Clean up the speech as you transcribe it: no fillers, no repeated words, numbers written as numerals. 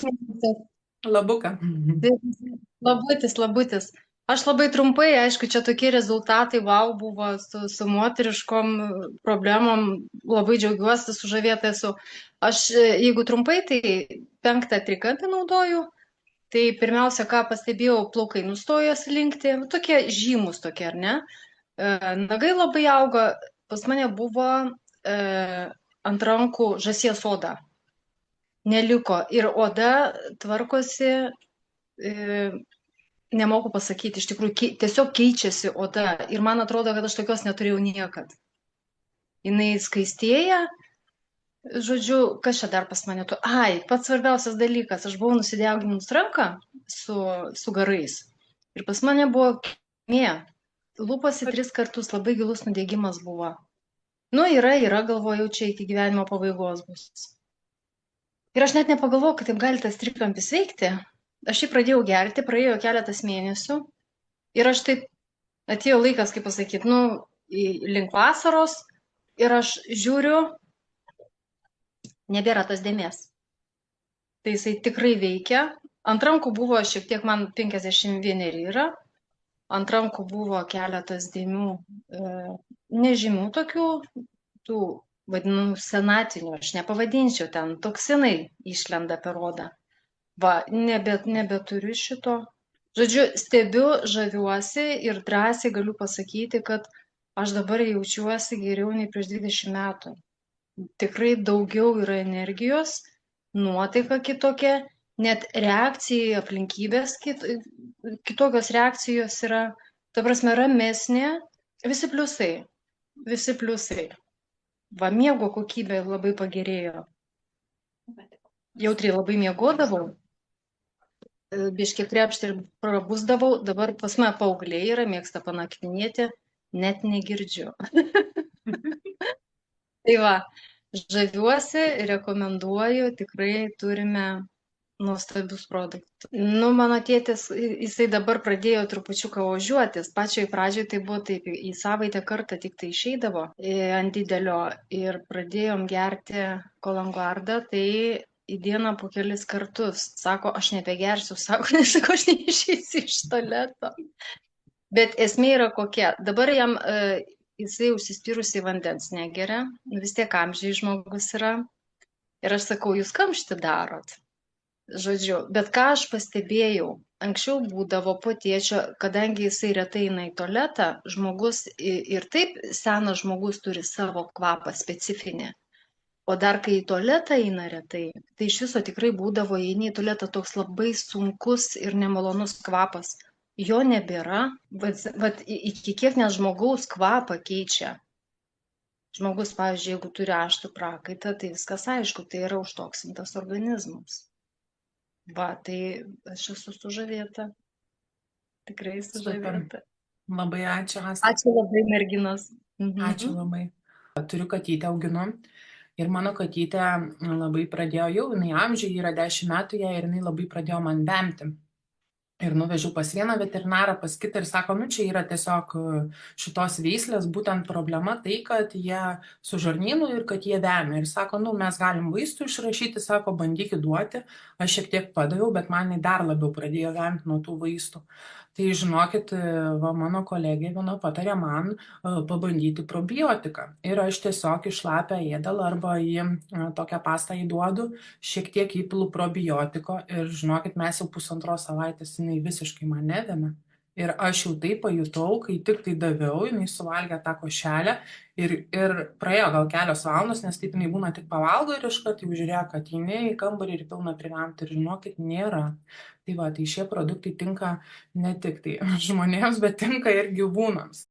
mėnesio. Labuką. Labutis. Aš labai trumpai, aišku, čia tokie rezultatai, wow, buvo su moteriškom problemom, labai džiaugiuosi, sužavėta esu. Aš, jeigu trumpai, tai 5 trikampį naudoju. Tai pirmiausia, ką pastebėjau, plaukai nustojo slinkti, tokie žymus tokie, ar ne? Nagai labai auga, pas mane buvo ant rankų žąsies oda. Neliko ir oda tvarkosi, nemoku pasakyti, iš tikrųjų tiesiog keičiasi oda ir man atrodo, kad aš tokios neturėjau niekad. Jis skaistėja, žodžiu, kas čia dar pas mane tu? Ai, pats svarbiausias dalykas, aš buvau nusideginus ranką su garais ir pas mane buvo kemė, lūpose 3 kartus labai gilus nudegimas buvo. Nu, yra, galvojau, čia iki gyvenimo pabaigos bus. Ir aš net nepagalvojau, kad taip gali tas trikampis veikti. Aš jį pradėjau gerti, praėjo keletas mėnesių ir aš taip atėjo laikas, kaip pasakyti, nu, link vasaros ir aš žiūriu, nebėra tas dėmės. Tai jisai tikrai veikia. Ant rankų buvo šiek tiek, man 51 yra, ant rankų buvo keletas dėmių, nežymių tokių, tų vadinamų senatinių, aš nepavadinčiau, ten toksinai išlenda per odą. Va, nebeturiu šito. Žodžiu, stebiu, žaviuosi ir drąsiai galiu pasakyti, kad aš dabar jaučiuosi geriau nei prieš 20 metų. Tikrai daugiau yra energijos, nuotaika kitokia, net reakcija į aplinkybės kitokios reakcijos yra, ta prasme, ramesnė, visi pliusai, visi pliusai. Va, miego kokybė labai pagerėjo. Jautriai labai miegodavau, biškiek krepšti ir prabusdavau, dabar pas mane paaugliai yra, mėgsta panaktinėti, net negirdžiu. Tai va, žaviuosi, rekomenduoju, tikrai turime nuostabius produktus. Nu, mano tėtis, jisai dabar pradėjo trupučiuką ožiuotis. Pačioj pradžioj tai buvo taip, į savaitę kartą tik tai išeidavo ant didelio ir pradėjom gerti kolanguardą, tai į dieną po kelis kartus. Sako, aš nebegersiu, sako, nesako, aš neišeisiu iš tualeto. Bet esmė yra kokia. Dabar jam jisai užsispyrusiai vandens negeria, vis tiek amžiai žmogus yra. Ir aš sakau, jūs kamštį darot. Žodžiu, bet ką aš pastebėjau, anksčiau būdavo po tėčio, kadangi jisai retai eina į tualetą, žmogus ir taip senas žmogus turi savo kvapą specifinį. O dar kai į tualetą eina retai, tai iš viso tikrai būdavo, eini į tualetą toks labai sunkus ir nemalonus kvapas. Jo nebėra, vat iki kiek net žmogaus kvapą keičia. Žmogus, pavyzdžiui, jeigu turi aštrų prakaitą, tai viskas aišku, tai yra užtoksintas organizmas. Va, tai aš esu sužavėta. Tikrai sužavėta. Labai ačiū, Asta. Ačiū labai, merginos. Ačiū labai. Turiu katytę, auginu. Ir mano katytė labai pradėjo, jau jinai amžiai, yra 10 metų jai ir jinai labai pradėjo man vemti. Ir nuvežiau pas vieną veterinarą, pas kitą ir sako, nu čia yra tiesiog šitos veislės būtent problema tai, kad jie su žarnynu ir kad jie vemia. Ir sako, nu mes galim vaistų išrašyti, sako, bandykit duoti. Aš šiek tiek padaviau, bet man dar labiau pradėjo vemti nuo tų vaistų. Tai žinokit, va, mano kolegė viena patarė man pabandyti probiotiką. Ir aš tiesiog į šlapią ėdalą arba į tokią pastą įduodu, šiek tiek įpilu probiotiko ir žinokit, mes jau 1,5 savaitės jinai visiškai man nevėmė. Ir aš jau tai pajutau, kai tik tai daviau, jinai suvalgė tą košelę ir praėjo gal kelios valandos, nes taip jinai būna tik pavalgo ir iškart jau žiūrėjo, kad jinai į kambarį ir pilna privemti ir žinokit, nėra. Tai va, tai šie produktai tinka ne tik tai žmonėms, bet tinka ir gyvūnams.